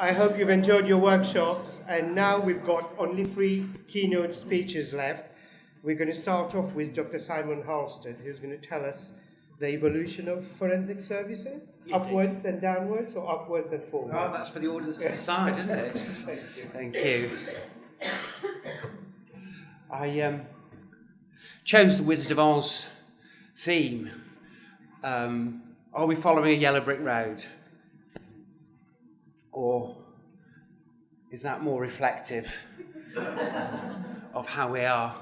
I hope you've enjoyed your workshops, and now we've got only 3 keynote speeches left. We're going to start off with Dr. Simon Halstead, who's going to tell us the evolution of forensic services, upwards and downwards, or upwards and forwards. Oh, that's for the audience to decide, isn't it? Thank you. I chose the Wizard of Oz theme. Are we following a yellow brick road? Or is that more reflective of how we are?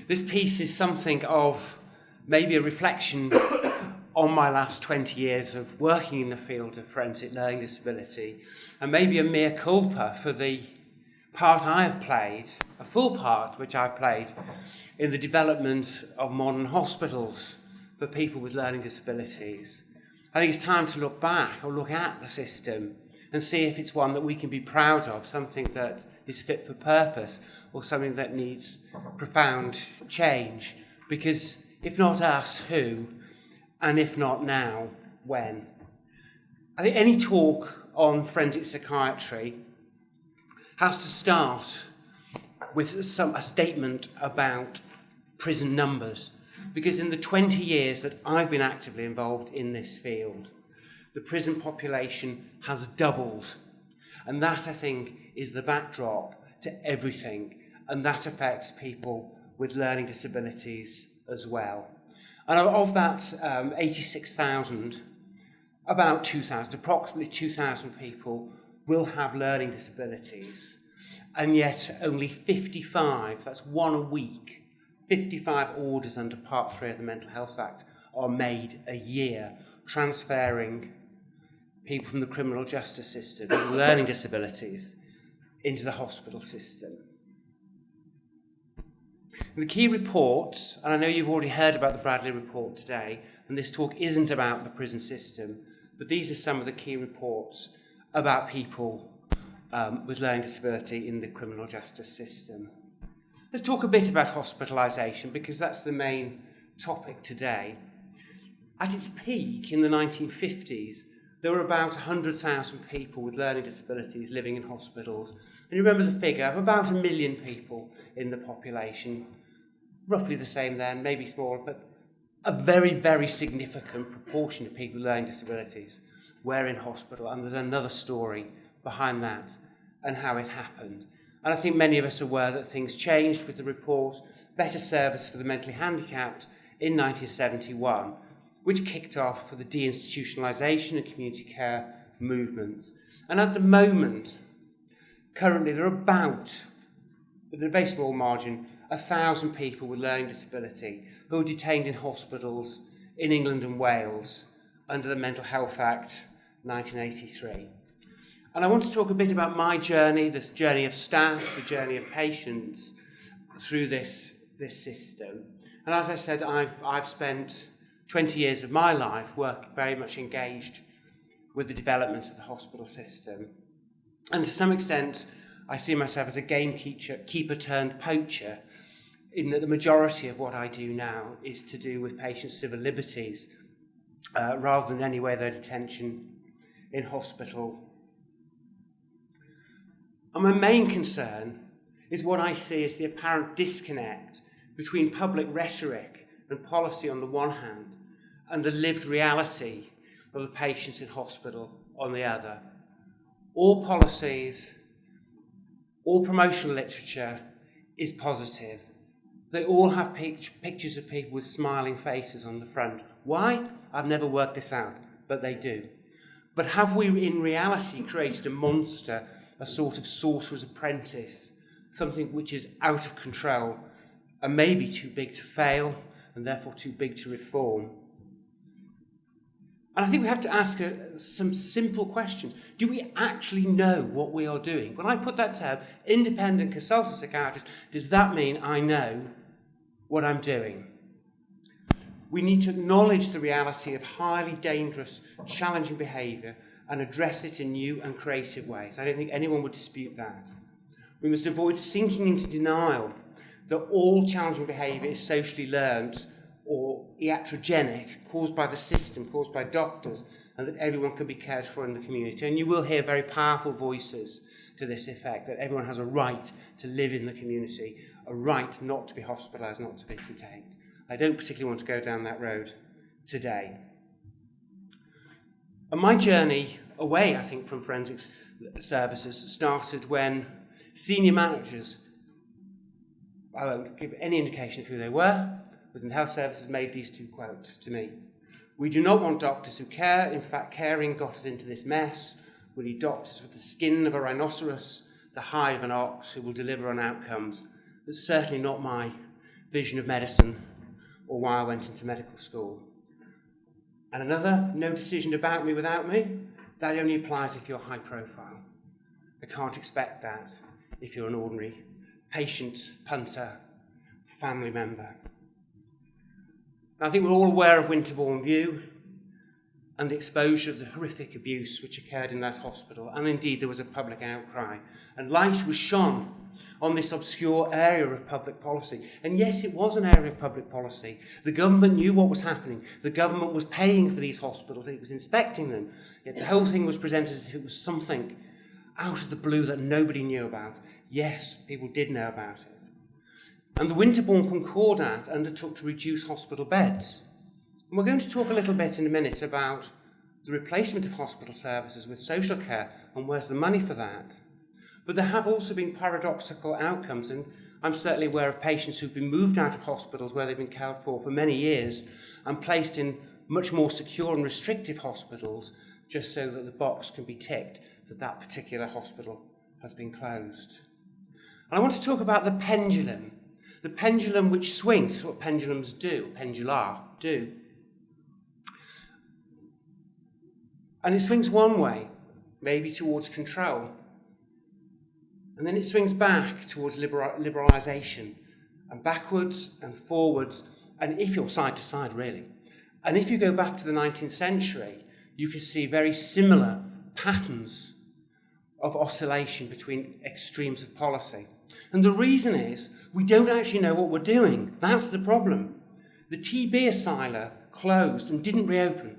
This piece is something of maybe a reflection on my last 20 years of working in the field of forensic learning disability, and maybe a mea culpa for the part I have played, a full part which I've played, in the development of modern hospitals for people with learning disabilities. I think it's time to look back or look at the system and see if it's one that we can be proud of, something that is fit for purpose, or something that needs profound change. Because if not us, who? And if not now, when? I think any talk on forensic psychiatry has to start with a statement about prison numbers. Because in the 20 years that I've been actively involved in this field, the prison population has doubled. And that, I think, is the backdrop to everything. And that affects people with learning disabilities as well. And of that 86,000, about 2,000, approximately 2,000 people will have learning disabilities. And yet only 55, that's one a week, 55 orders under Part 3 of the Mental Health Act are made a year, transferring people from the criminal justice system with learning disabilities into the hospital system. And the key reports, and I know you've already heard about the Bradley report today, and this talk isn't about the prison system, but these are some of the key reports about people with learning disability in the criminal justice system. Let's talk a bit about hospitalisation, because that's the main topic today. At its peak in the 1950s, there were about 100,000 people with learning disabilities living in hospitals. And you remember the figure of about 1 million people in the population, roughly the same then, maybe smaller, but a very, very significant proportion of people with learning disabilities were in hospital. And there's another story behind that and how it happened. And I think many of us are aware that things changed with the report, Better Service for the Mentally Handicapped, in 1971, which kicked off for the deinstitutionalisation and community care movements. And at the moment, currently there are about, with a very small margin, 1,000 people with learning disability who are detained in hospitals in England and Wales under the Mental Health Act 1983. And I want to talk a bit about my journey, this journey of staff, the journey of patients through this system. And as I said, I've spent 20 years of my life very much engaged with the development of the hospital system. And to some extent, I see myself as a gamekeeper turned poacher, in that the majority of what I do now is to do with patients' civil liberties, rather than any way their detention in hospital. And my main concern is what I see as the apparent disconnect between public rhetoric and policy on the one hand, and the lived reality of the patients in hospital on the other. All policies, all promotional literature is positive. They all have pictures of people with smiling faces on the front. Why? I've never worked this out, but they do. But have we in reality created a monster, a sort of sorcerer's apprentice, something which is out of control and maybe too big to fail, and therefore too big to reform? And I think we have to ask some simple questions. Do we actually know what we are doing? When I put that term, independent consultant psychiatrist, does that mean I know what I'm doing? We need to acknowledge the reality of highly dangerous, challenging behaviour and address it in new and creative ways. I don't think anyone would dispute that. We must avoid sinking into denial that all challenging behaviour is socially learned or iatrogenic, caused by the system, caused by doctors, and that everyone can be cared for in the community. And you will hear very powerful voices to this effect, that everyone has a right to live in the community, a right not to be hospitalised, not to be contained. I don't particularly want to go down that road today. And my journey away, I think, from forensic services started when senior managers, I won't give any indication of who they were, within health services made these two quotes to me. "We do not want doctors who care. In fact, caring got us into this mess. We need doctors with the skin of a rhinoceros, the hide of an ox, who will deliver on outcomes." That's certainly not my vision of medicine or why I went into medical school. And another, "No decision about me without me." That only applies if you're high profile. I can't expect that if you're an ordinary patient, punter, family member. I think we're all aware of Winterbourne View and the exposure of the horrific abuse which occurred in that hospital, and indeed there was a public outcry. And light was shone on this obscure area of public policy. And yes, it was an area of public policy. The government knew what was happening. The government was paying for these hospitals. It was inspecting them. Yet the whole thing was presented as if it was something out of the blue that nobody knew about. Yes, people did know about it. And the Winterbourne Concordat undertook to reduce hospital beds. And we're going to talk a little bit in a minute about the replacement of hospital services with social care and where's the money for that. But there have also been paradoxical outcomes, and I'm certainly aware of patients who've been moved out of hospitals where they've been cared for many years and placed in much more secure and restrictive hospitals just so that the box can be ticked that that particular hospital has been closed. And I want to talk about the pendulum. The pendulum which swings. This is what pendulums do, pendula do. And it swings one way, maybe towards control. And then it swings back towards liberalisation, and backwards and forwards, and if you're side to side, really. And if you go back to the 19th century, you can see very similar patterns of oscillation between extremes of policy. And the reason is, we don't actually know what we're doing. That's the problem. The TB asylum closed and didn't reopen.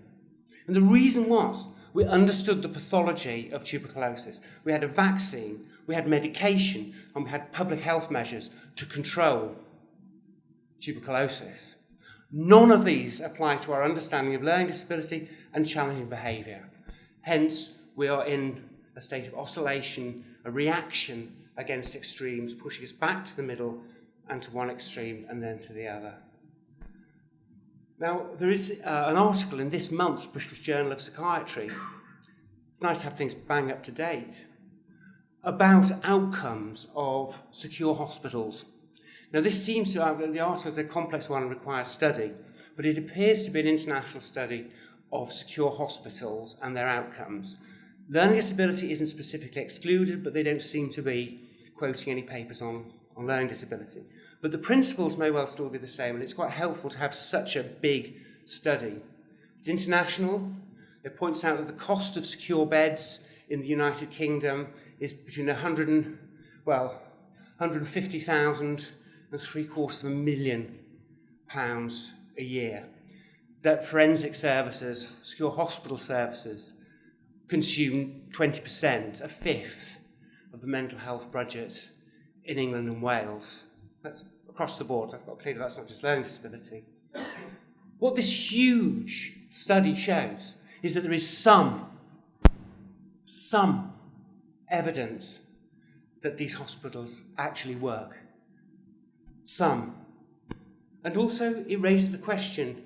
And the reason was, we understood the pathology of tuberculosis. We had a vaccine, we had medication, and we had public health measures to control tuberculosis. None of these apply to our understanding of learning disability and challenging behaviour. Hence, we are in a state of oscillation, a reaction against extremes, pushing us back to the middle and to one extreme and then to the other. Now, there is an article in this month's British Journal of Psychiatry, it's nice to have things bang up to date, about outcomes of secure hospitals. Now, this seems to, the article is a complex one and requires study, but it appears to be an international study of secure hospitals and their outcomes. Learning disability isn't specifically excluded, but they don't seem to be quoting any papers on learning disability. But the principles may well still be the same, and it's quite helpful to have such a big study. It's international. It points out that the cost of secure beds in the United Kingdom is between 150,000 and £750,000 a year. That forensic services, secure hospital services, consume 20%, a fifth of the mental health budget in England and Wales. That's across the board. I've got clear that that's not just learning disability. What this huge study shows is that there is some evidence that these hospitals actually work. Some. And also it raises the question,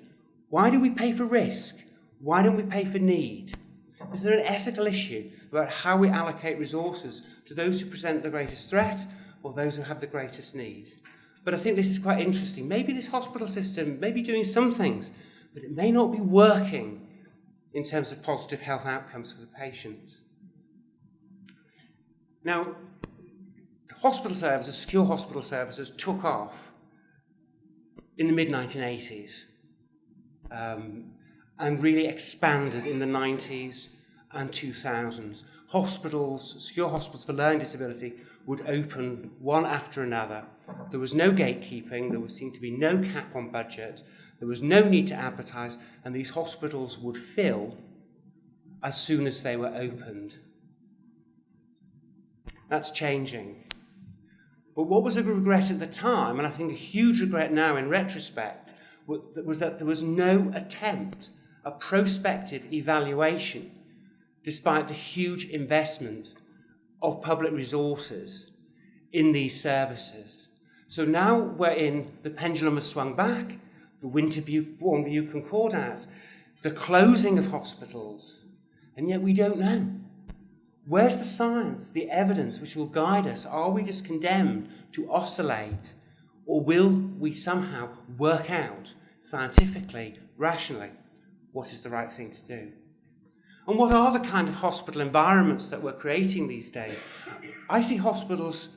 why do we pay for risk? Why don't we pay for need? Is there an ethical issue about how we allocate resources to those who present the greatest threat or those who have the greatest need? But I think this is quite interesting. Maybe this hospital system may be doing some things, but it may not be working in terms of positive health outcomes for the patients. Now, hospital services, secure hospital services, took off in the mid-1980s and really expanded in the 90s and 2000s. Hospitals, secure hospitals for learning disability would open one after another. There was no gatekeeping, there seemed to be no cap on budget, there was no need to advertise, and these hospitals would fill as soon as they were opened. That's changing. But what was a regret at the time, and I think a huge regret now in retrospect, was that there was no attempt at prospective evaluation, despite the huge investment of public resources in these services. So now we're in, the pendulum has swung back, the Winterbourne View Concordat, the closing of hospitals, and yet we don't know. Where's the science, the evidence which will guide us? Are we just condemned to oscillate, or will we somehow work out scientifically, rationally, what is the right thing to do? And what are the kind of hospital environments that we're creating these days? I see hospitals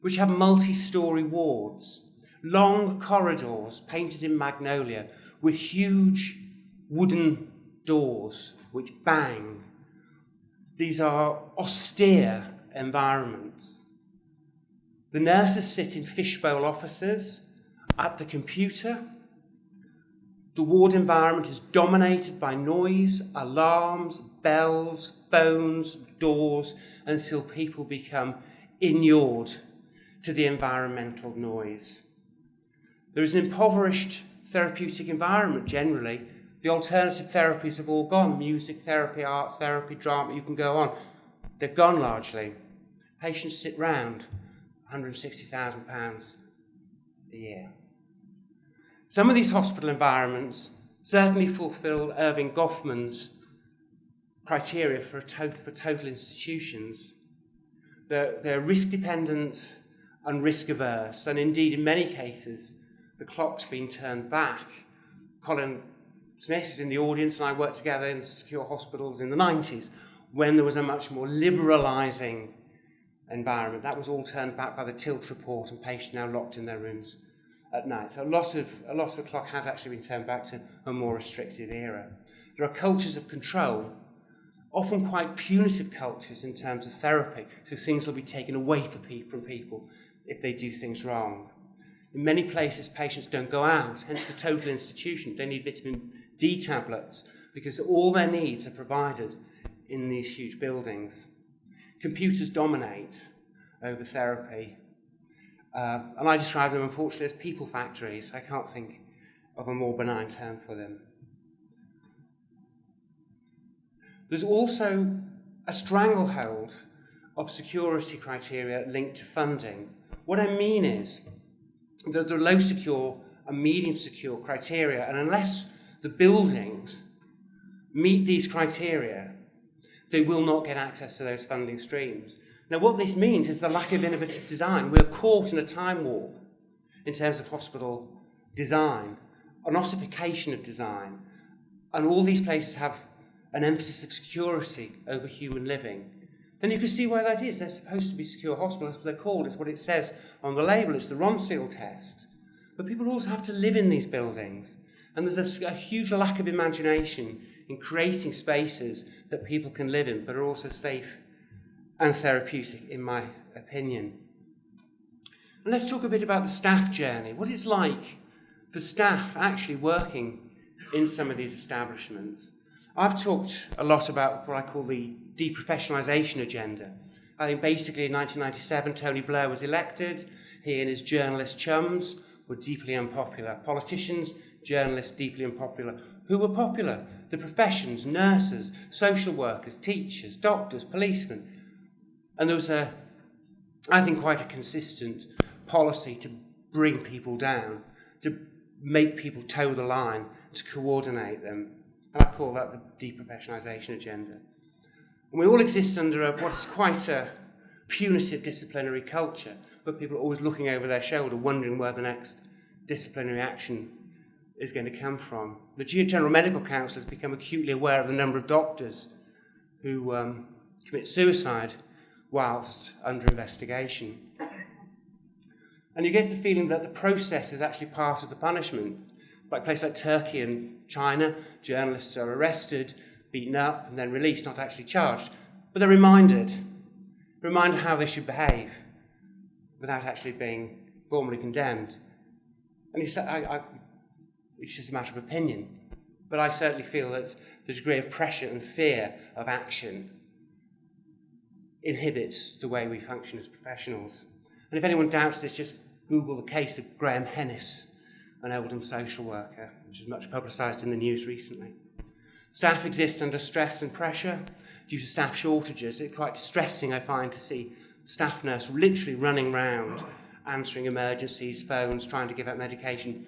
which have multi-storey wards, long corridors painted in magnolia with huge wooden doors which bang. These are austere environments. The nurses sit in fishbowl offices at the computer. The ward environment is dominated by noise, alarms, bells, phones, doors, until people become inured to the environmental noise. There is an impoverished therapeutic environment generally. The alternative therapies have all gone. Music therapy, art therapy, drama, you can go on. They've gone largely. Patients sit round £160,000 a year. Some of these hospital environments certainly fulfil Irving Goffman's criteria for total institutions. They're risk-dependent and risk-averse, and indeed, in many cases, the clock's been turned back. Colin Smith is in the audience, and I worked together in secure hospitals in the 90s, when there was a much more liberalising environment. That was all turned back by the Tilt report, and patients now locked in their rooms at night. So a lot of the clock has actually been turned back to a more restrictive era. There are cultures of control, often quite punitive cultures in terms of therapy, so things will be taken away from people if they do things wrong. In many places, patients don't go out, hence the total institution. They need vitamin D tablets because all their needs are provided in these huge buildings. Computers dominate over therapy, and I describe them, unfortunately, as people factories. I can't think of a more benign term for them. There's also a stranglehold of security criteria linked to funding. What I mean is that there are low secure and medium secure criteria, and unless the buildings meet these criteria, they will not get access to those funding streams. Now, what this means is the lack of innovative design. We're caught in a time warp in terms of hospital design, an ossification of design, and all these places have an emphasis of security over human living. And you can see why that is. They're supposed to be secure hospitals, that's what they're called. It's what it says on the label. It's the Ronseal test. But people also have to live in these buildings. And there's a huge lack of imagination in creating spaces that people can live in, but are also safe and therapeutic, in my opinion. And let's talk a bit about the staff journey, what it's like for staff actually working in some of these establishments. I've talked a lot about what I call the deprofessionalisation agenda. I think basically in 1997, Tony Blair was elected. He and his journalist chums were deeply unpopular. Politicians, journalists, deeply unpopular. Who were popular? The professions, nurses, social workers, teachers, doctors, policemen. And there was I think, quite a consistent policy to bring people down, to make people toe the line, to coordinate them. And I call that the deprofessionalisation agenda. And we all exist under what is quite a punitive disciplinary culture, but people are always looking over their shoulder, wondering where the next disciplinary action is going to come from. The General Medical Council has become acutely aware of the number of doctors who commit suicide whilst under investigation. And you get the feeling that the process is actually part of the punishment. Like places like Turkey and China, journalists are arrested, beaten up, and then released, not actually charged. But they're reminded how they should behave without actually being formally condemned. And it's just a matter of opinion. But I certainly feel that the degree of pressure and fear of action inhibits the way we function as professionals. And if anyone doubts this, just Google the case of Graham Hennis, an Oldham social worker, which is much publicised in the news recently. Staff exist under stress and pressure due to staff shortages. It's quite distressing, I find, to see staff nurse literally running round, answering emergencies, phones, trying to give out medication.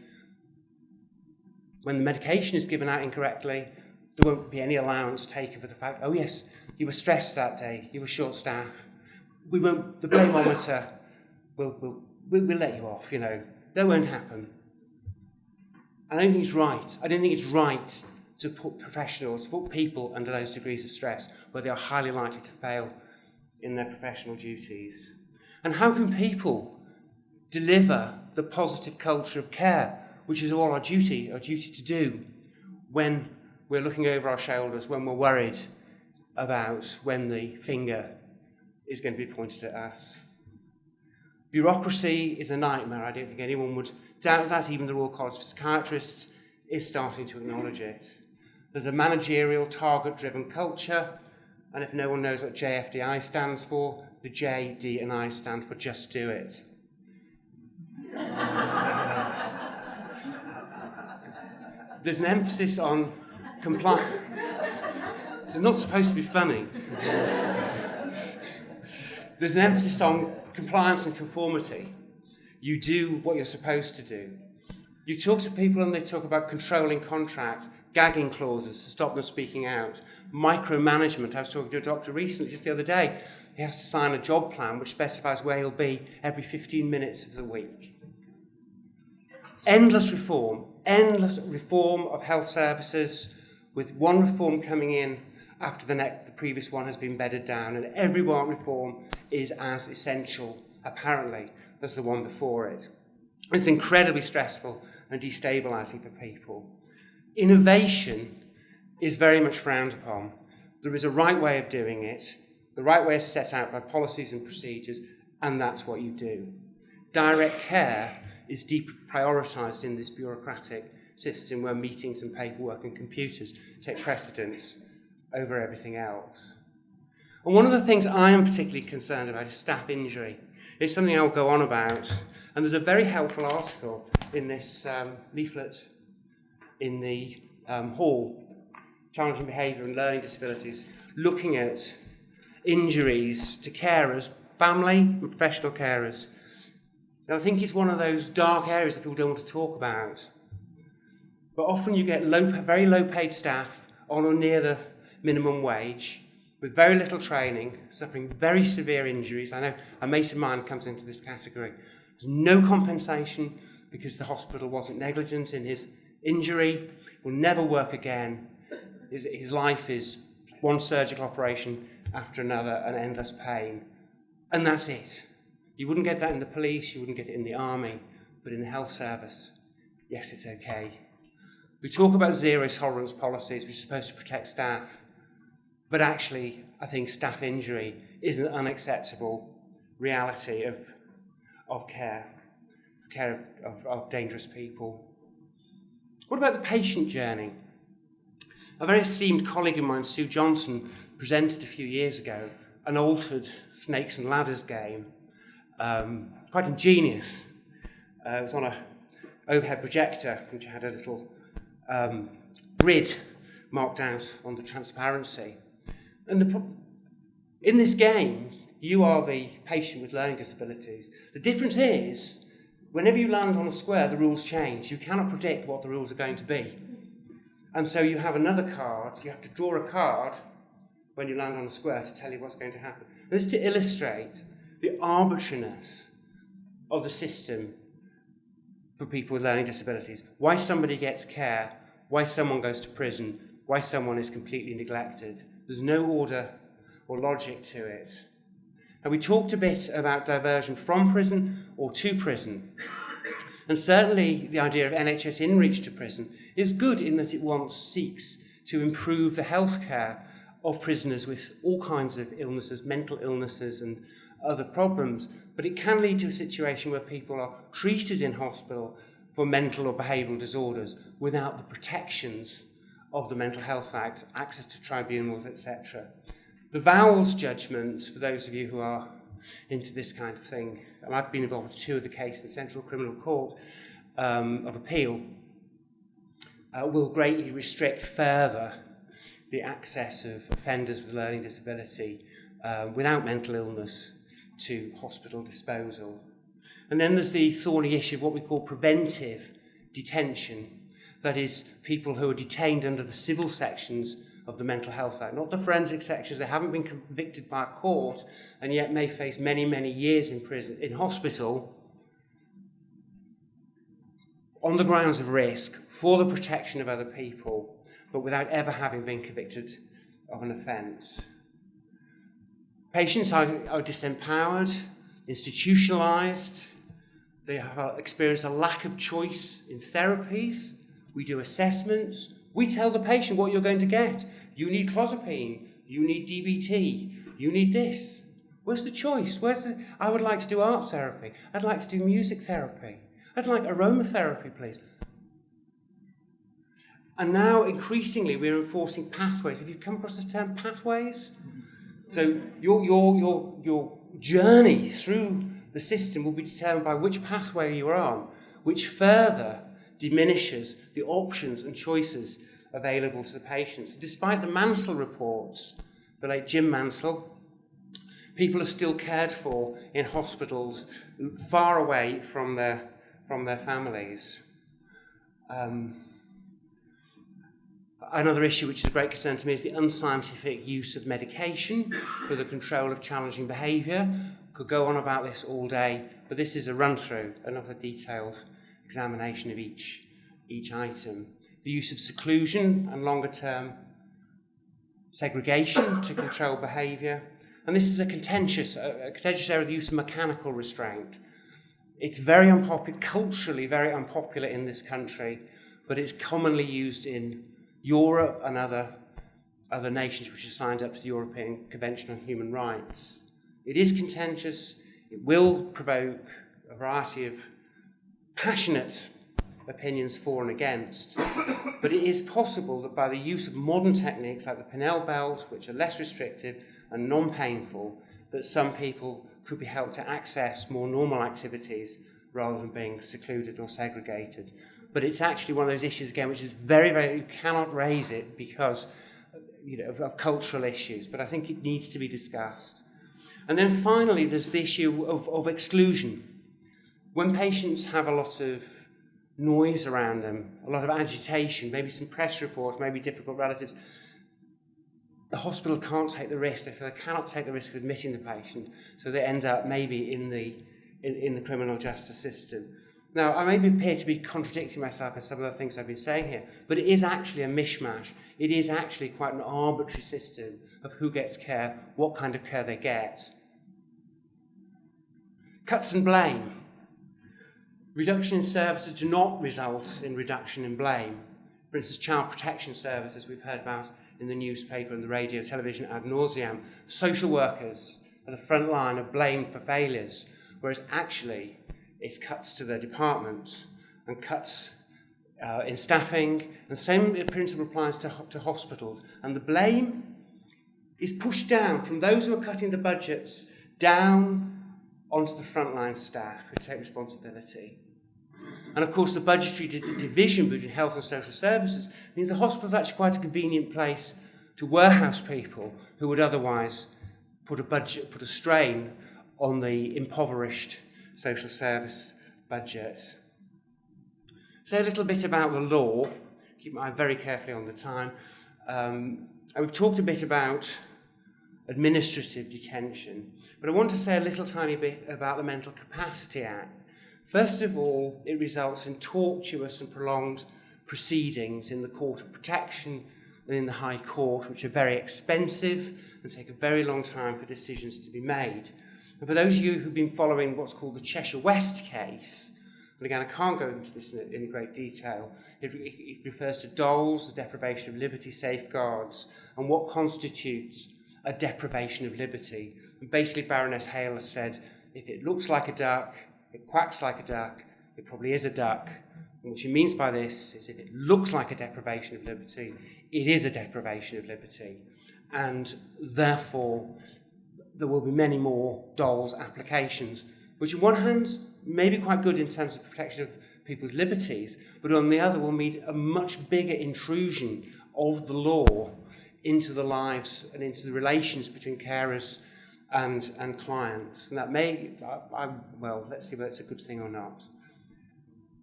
When the medication is given out incorrectly, there won't be any allowance taken for the fact, oh yes, you were stressed that day, you were short-staffed. The blameometer will let you off, you know. That won't happen. I don't think it's right. I don't think it's right to put professionals, to put people under those degrees of stress where they are highly likely to fail in their professional duties. And how can people deliver the positive culture of care, which is all our duty to do, when we're looking over our shoulders, when we're worried about when the finger is going to be pointed at us? Bureaucracy is a nightmare. I don't think anyone would doubt that. Even the Royal College of Psychiatrists is starting to acknowledge it. There's a managerial, target-driven culture, and if no one knows what JFDI stands for, the J, D, and I stand for just do it. There's an emphasis on compliance. This is not supposed to be funny. There's an emphasis on compliance and conformity. You do what you're supposed to do. You talk to people and they talk about controlling contracts, gagging clauses to stop them speaking out, micromanagement. I was talking to a doctor recently, just the other day. He has to sign a job plan which specifies where he'll be every 15 minutes of the week. Endless reform of health services, with one reform coming in after the previous one has been bedded down, and every one reform is as essential, apparently, as the one before it. It's incredibly stressful and destabilising for people. Innovation is very much frowned upon. There is a right way of doing it. The right way is set out by policies and procedures, and that's what you do. Direct care is deeply prioritised in this bureaucratic system where meetings and paperwork and computers take precedence over everything else. And one of the things I am particularly concerned about is staff injury. It's something I'll go on about, and there's a very helpful article in this leaflet in the hall, Challenging Behaviour and Learning Disabilities, looking at injuries to carers, family and professional carers. Now, I think it's one of those dark areas that people don't want to talk about. But often you get very low-paid staff on or near the minimum wage, with very little training, suffering very severe injuries. I know a mate of mine comes into this category. There's no compensation because the hospital wasn't negligent in his injury, will never work again. His life is one surgical operation after another and endless pain. And that's it. You wouldn't get that in the police, you wouldn't get it in the army, but in the health service, yes, it's okay. We talk about zero tolerance policies, which are supposed to protect staff, but actually, I think staff injury is an unacceptable reality of care of dangerous people. What about the patient journey? A very esteemed colleague of mine, Sue Johnson, presented a few years ago an altered snakes and ladders game. Quite ingenious. It was on an overhead projector, which had a little grid marked out on the transparency. And in this game, you are the patient with learning disabilities. The difference is, whenever you land on a square, the rules change. You cannot predict what the rules are going to be. And so you have another card. You have to draw a card when you land on a square to tell you what's going to happen. This is to illustrate the arbitrariness of the system for people with learning disabilities. Why somebody gets care, why someone goes to prison, why someone is completely neglected. There's no order or logic to it. Now, we talked a bit about diversion from prison or to prison. And certainly the idea of NHS in-reach to prison is good in that it seeks to improve the healthcare of prisoners with all kinds of illnesses, mental illnesses and other problems. But it can lead to a situation where people are treated in hospital for mental or behavioural disorders without the protections of the Mental Health Act, access to tribunals, etc. The Vowles judgments, for those of you who are into this kind of thing, and I've been involved in 2 of the cases in the Central Criminal Court of Appeal, will greatly restrict further the access of offenders with learning disability without mental illness to hospital disposal. And then there's the thorny issue of what we call preventive detention. That is, people who are detained under the civil sections of the Mental Health Act, not the forensic sections. They haven't been convicted by a court and yet may face many, many years in prison, in hospital, on the grounds of risk for the protection of other people, but without ever having been convicted of an offence. Patients are disempowered, institutionalised. They have experienced a lack of choice in therapies. We do assessments. We tell the patient what you're going to get. You need clozapine. You need DBT. You need this. Where's the choice? I would like to do art therapy. I'd like to do music therapy. I'd like aromatherapy, please. And now, increasingly, we're enforcing pathways. Have you come across this term, pathways? So your journey through the system will be determined by which pathway you're on, which further diminishes the options and choices available to the patients. Despite the Mansell reports, the late Jim Mansell, people are still cared for in hospitals far away from their families. Another issue which is a great concern to me is the unscientific use of medication for the control of challenging behaviour. Could go on about this all day, but this is a run-through, another detailed examination of each item. The use of seclusion and longer-term segregation to control behaviour. And this is a contentious area of the use of mechanical restraint. It's very unpopular, culturally very unpopular in this country, but it's commonly used in Europe and other nations which have signed up to the European Convention on Human Rights. It is contentious. It will provoke a variety of passionate opinions for and against, but it is possible that by the use of modern techniques like the Pinel belt, which are less restrictive and non-painful, that some people could be helped to access more normal activities rather than being secluded or segregated. But it's actually one of those issues, again, which is very, very, you cannot raise it because of cultural issues, but I think it needs to be discussed. And then finally, there's the issue of exclusion. When patients have a lot of noise around them, a lot of agitation, maybe some press reports, maybe difficult relatives, the hospital can't take the risk. They feel they cannot take the risk of admitting the patient, so they end up maybe in the criminal justice system. Now, I may appear to be contradicting myself in some of the things I've been saying here, but it is actually a mishmash. It is actually quite an arbitrary system of who gets care, what kind of care they get. Cuts and blame. Reduction in services do not result in reduction in blame. For instance, child protection services we've heard about in the newspaper and the radio, television ad nauseam. Social workers are the front line of blame for failures, whereas actually it's cuts to their department and cuts in staffing. And the same principle applies to hospitals. And the blame is pushed down from those who are cutting the budgets down onto the frontline staff who take responsibility. And of course, the budgetary division between health and social services means the hospital is actually quite a convenient place to warehouse people who would otherwise put a strain on the impoverished social service budget. So a little bit about the law. Keep my eye very carefully on the time. We've talked a bit about administrative detention, but I want to say a little tiny bit about the Mental Capacity Act. First of all, it results in tortuous and prolonged proceedings in the Court of Protection and in the High Court, which are very expensive and take a very long time for decisions to be made. And for those of you who've been following what's called the Cheshire West case, and again, I can't go into this in great detail, it refers to doles, the deprivation of liberty safeguards, and what constitutes a deprivation of liberty. And basically, Baroness Hale has said, if it looks like a duck, it quacks like a duck, it probably is a duck. And what she means by this is if it looks like a deprivation of liberty, it is a deprivation of liberty, and therefore there will be many more DOLS applications, which on one hand may be quite good in terms of protection of people's liberties, but on the other will mean a much bigger intrusion of the law into the lives and into the relations between carers and clients. And that may, well, let's see whether it's a good thing or not.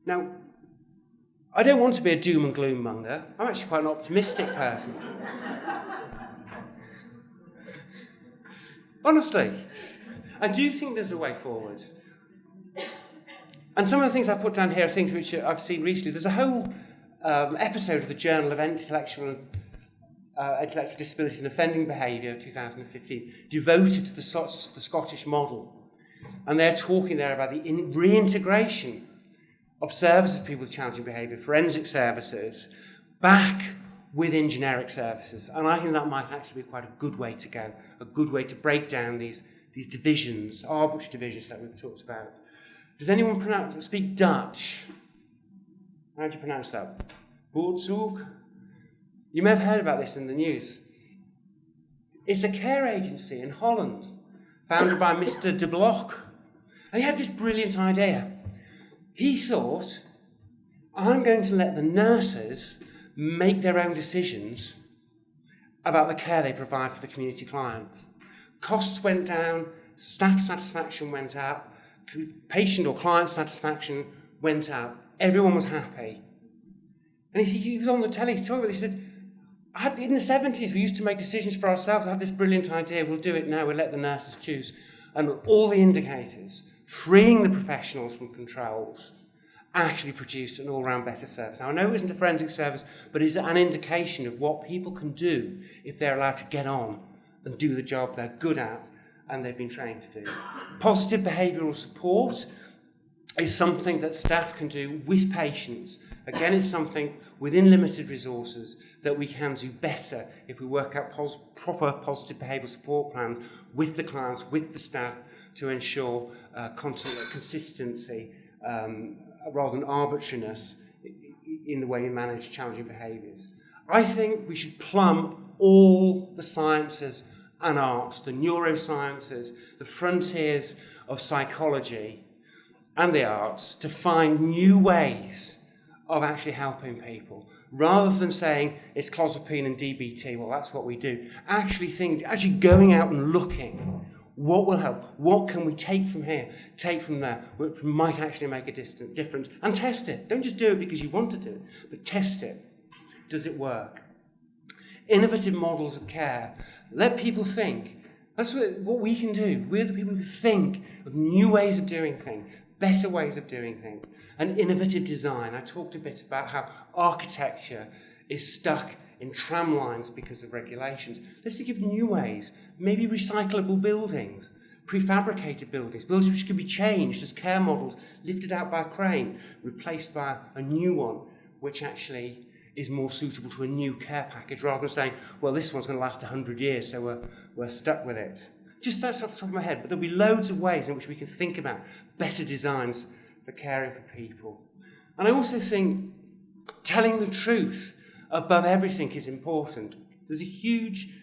Now, I don't want to be a doom and gloom monger. I'm actually quite an optimistic person. Honestly, I do think there's a way forward. And some of the things I've put down here are things which I've seen recently. There's a whole episode of the Journal of Intellectual Disabilities and Offending Behaviour, 2015, devoted to the Scottish model. And they're talking there about the reintegration of services for people with challenging behaviour, forensic services, back within generic services. And I think that might actually be quite a good way to go, a good way to break down these divisions, arbitrary divisions that we've talked about. Does anyone speak Dutch? How do you pronounce that? Boortzug? You may have heard about this in the news. It's a care agency in Holland, founded by Mr. de Blok. And he had this brilliant idea. He thought, I'm going to let the nurses make their own decisions about the care they provide for the community clients. Costs went down, staff satisfaction went up, patient or client satisfaction went up. Everyone was happy. And he was on the telly talking about this. He said, in the 70s, we used to make decisions for ourselves. I had this brilliant idea. We'll do it now. We'll let the nurses choose. And all the indicators, freeing the professionals from controls, actually produced an all-round better service. Now, I know it isn't a forensic service, but it's an indication of what people can do if they're allowed to get on and do the job they're good at and they've been trained to do. Positive behavioural support is something that staff can do with patients. Again, it's something within limited resources that we can do better if we work out proper positive behavioural support plans with the clients, with the staff, to ensure consistency rather than arbitrariness in the way we manage challenging behaviours. I think we should plumb all the sciences and arts, the neurosciences, the frontiers of psychology and the arts to find new ways of actually helping people, rather than saying it's clozapine and DBT, well, that's what we do. Actually going out and looking, what will help? What can we take from here, take from there, which might actually make a difference, and test it. Don't just do it because you want to do it, but test it. Does it work? Innovative models of care. Let people think. That's what we can do. We're the people who think of new ways of doing things, better ways of doing things, and innovative design. I talked a bit about how architecture is stuck in tram lines because of regulations. Let's think of new ways, maybe recyclable buildings, prefabricated buildings which could be changed as care models, lifted out by a crane, replaced by a new one, which actually is more suitable to a new care package, rather than saying, well, this one's going to last 100 years, so we're stuck with it. Just that's off the top of my head, but there'll be loads of ways in which we can think about better designs for caring for people. And I also think telling the truth above everything is important. There's a huge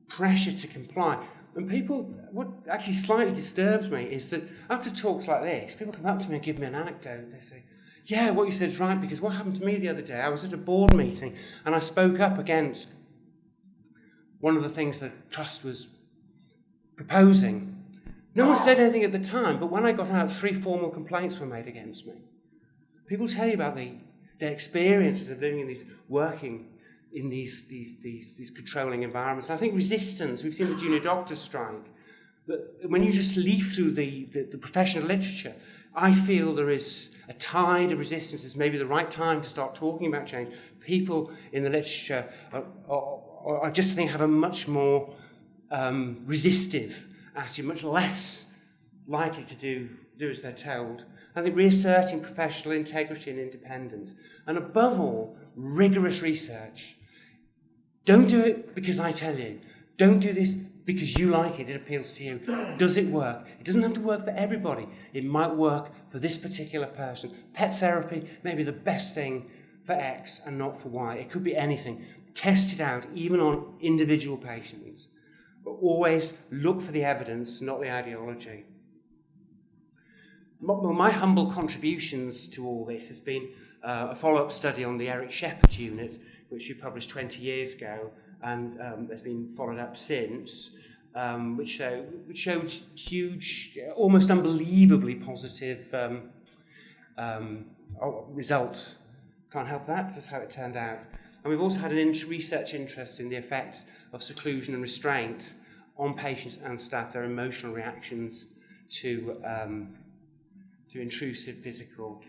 pressure to comply. And people, what actually slightly disturbs me is that after talks like this, people come up to me and give me an anecdote. They say, yeah, what you said is right, because what happened to me the other day, I was at a board meeting and I spoke up against one of the things the trust was proposing. No one said anything at the time, but when I got out, 3 formal complaints were made against me. People tell you about their experiences of living in working in these controlling environments. And I think resistance, we've seen the junior doctors strike, but when you just leaf through the professional literature, I feel there is a tide of resistance. It's maybe the right time to start talking about change. People in the literature I just think have a much more resistive attitude, much less likely to do as they're told. I think reasserting professional integrity and independence. And above all, rigorous research. Don't do it because I tell you. Don't do this because you like it appeals to you. Does it work? It doesn't have to work for everybody. It might work for this particular person. Pet therapy may be the best thing for X and not for Y. It could be anything. test it out even on individual patients, but always look for the evidence, not the ideology. My humble contributions to all this has been a follow-up study on the Eric Shepherd unit, which we published 20 years ago, and has been followed up since, which showed huge, almost unbelievably positive results. Can't help that, that's how it turned out. And we've also had an research interest in the effects of seclusion and restraint on patients and staff, their emotional reactions to intrusive physical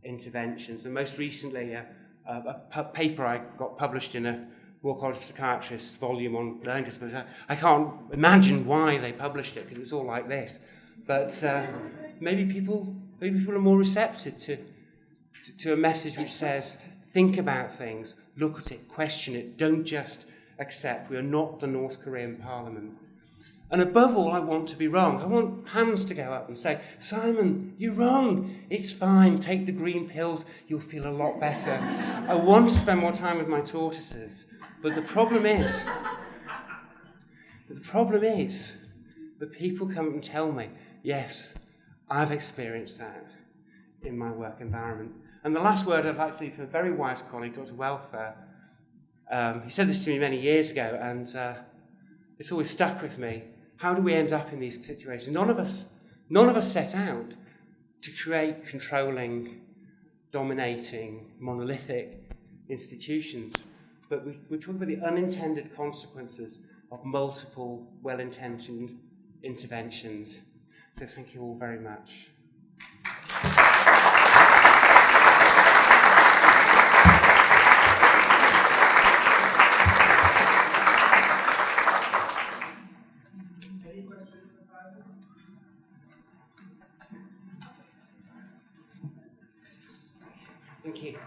interventions. And most recently, a paper I got published in a Royal College of Psychiatrists volume on learning disabilities. I can't imagine why they published it, because it was all like this. But maybe people are more receptive to a message which says, think about things, look at it, question it, don't just accept. We are not the North Korean Parliament. And above all, I want to be wrong. I want hands to go up and say, Simon, you're wrong. It's fine. Take the green pills. You'll feel a lot better. I want to spend more time with my tortoises. But the problem is that people come and tell me, yes, I've experienced that in my work environment. And the last word I'd like to leave for a very wise colleague, Dr. Welfare. He said this to me many years ago, and it's always stuck with me. How do we end up in these situations? None of us set out to create controlling, dominating, monolithic institutions, but we're talking about the unintended consequences of multiple well-intentioned interventions. So thank you all very much. Thank you.